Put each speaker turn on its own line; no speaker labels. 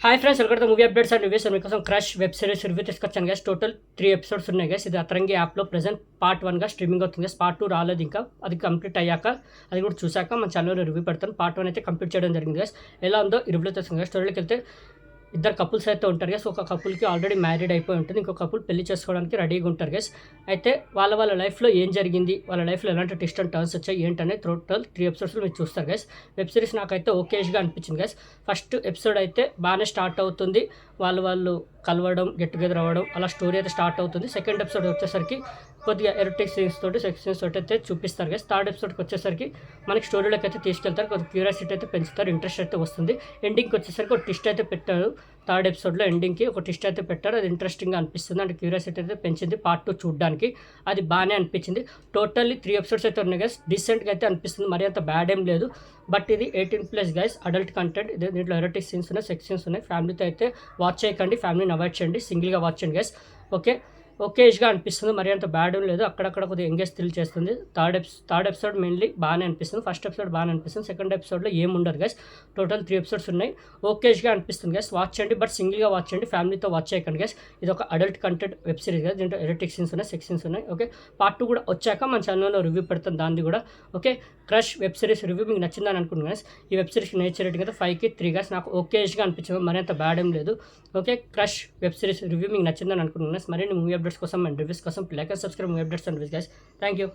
Hi friends, welcome to movie updates and reviews. మీకోసం crush web series review తీసుకొచ్చాను guys. Total 3 episodes ఉన్నాయి guys. ఇది అతరంగి యాప్లో present part 1గా స్ట్రీమింగ్ అవుతుంది గైస్. పార్ట్ 2 రాలేదు ఇంకా. అది కంప్లీట్ అయ్యాక అది కూడా చూశాక మన ఛానల్లో రివ్యూ పెడతాను. పార్ట్ 1 అయితే కంప్లీట్ చేయడం జరిగింది గైస్. ఎలా ఉందో ఈ రివ్యూలో తెలుస్తుంది గైస్. స్టోరీలోకి వెళ్తే ఇద్దరు కపుల్స్ అయితే ఉంటారు గైస్. ఒక కపుల్కి ఆల్రెడీ మ్యారీడ్ అయిపోయి ఉంటుంది, ఇంకో కపుల్ పెళ్లి చేసుకోవడానికి రెడీగా ఉంటారు గైస్. అయితే వాళ్ళ లైఫ్లో ఏం జరిగింది, వాళ్ళ లైఫ్లో ఎలాంటి ట్విస్ట్ అండ్ టర్న్స్ వచ్చాయి ఏంటనే టోటల్ 3 ఎపిసోడ్స్లో మీరు చూస్తారు గైస్. వెబ్ సిరీస్ నాకైతే ఓకేష్గా అనిపించింది గైస్. ఫస్ట్ ఎపిసోడ్ అయితే బాగానే స్టార్ట్ అవుతుంది, వాళ్ళు కలవడం, గెట్ టుగెదర్ అవ్వడం, అలా స్టోరీ అయితే స్టార్ట్ అవుతుంది. సెకండ్ ఎపిసోడ్ వచ్చేసరికి కొద్దిగా ఎరోటిక్ సీన్స్ తోటి, సెక్స్ సీన్స్ తోటి అయితే చూపిస్తారు గైస్. థర్డ్ ఎపిసోడ్కి వచ్చేసరికి మనకి స్టోరీలోకి అయితే తీసుకెళ్తారు, కొద్దిగా క్యూరియాసిటీ అయితే పెంచుతారు, ఇంట్రెస్ట్ అయితే వస్తుంది. ఎండింగ్కి వచ్చేసరికి ఒక ట్విస్ట్ అయితే పెట్టారు. థర్డ్ ఎపిసోడ్లో ఎండింగ్కి ఒక ట్విస్ట్ అయితే పెట్టారు, అది ఇంట్రెస్టింగ్గా అనిపిస్తుంది అండ్ క్యూరియాసిటీ అయితే పెంచింది పార్ట్ 2 చూడడానికి. అది బాగానే అనిపించింది. టోటల్లీ 3 ఎపిసోడ్స్ అయితే ఉన్నాయి గైస్. డీసెంట్గా అయితే అనిపిస్తుంది, మరి అంత బ్యాడ్ ఏం లేదు. బట్ ఇది 18+ గైస్, అడల్ట్ కంటెంట్. ఇది దీంట్లో ఎరోటిక్ సీన్స్ ఉన్నాయి, సెక్స్ సీన్స్ ఉన్నాయి. ఫ్యామిలీతో అయితే వాచ్ చేయకండి, ఫ్యామిలీని అవాయిడ్ చేయండి, సింగిల్గా వాచ్ చేయండి గైస్. ఓకేష్గా అనిపిస్తుంది, మరి అంత బ్యాడ్ ఏం లేదు. అక్కడక్కడ కొద్దిగా ఎంగేజ్ థ్రిల్ చేస్తుంది. థర్డ్ ఎపిసోడ్ మెయిన్లీ బాగానే అనిపిస్తుంది. ఫస్ట్ ఎపిసోడ్ బాగానే అనిపిస్తుంది. సెకండ్ ఎపిసోడ్లో ఏం ఉండదు గైస్. టోటల్ 3 ఎపిసోడ్స్ ఉన్నాయి. ఓకేష్గా అనిపిస్తుంది గైస్. వాచ్ చేయండి, బట్ సింగిల్గా వాచ్ చేయండి, ఫ్యామిలీతో వాచ్ చేయకండి గైస్. ఇది ఒక adult content web series guys. దీంట్లో ఎరోటిక్ సీన్స్ ఉన్నాయి, సెక్స్ సీన్స్ ఉన్నాయి. ఓకే, పార్ట్ 2 కూడా వచ్చాక మన ఛానల్లో రివ్యూ పెడతాను దాన్ని కూడా. Okay, crush web series review మీకు నచ్చిందని అనుకుంటున్నాను గైస్. ఈ వెబ్ సిరీస్కి నేచర్ రేటింగ్ అయితే 5కి 3 గైస్. నాకు ఓకేష్గా అనిపించింది, మరి అంత బ్యాడ్ ఏం లేదు. Okay, crush web series review మీకు నచ్చిందని అనుకుంటున్నాను గైస్. మరిన్ని మూవీ అప్డేట్స్ కోసం అండ్ రివ్యూస్ కోసం like and subscribe movie updates and reviews guys. Thank you.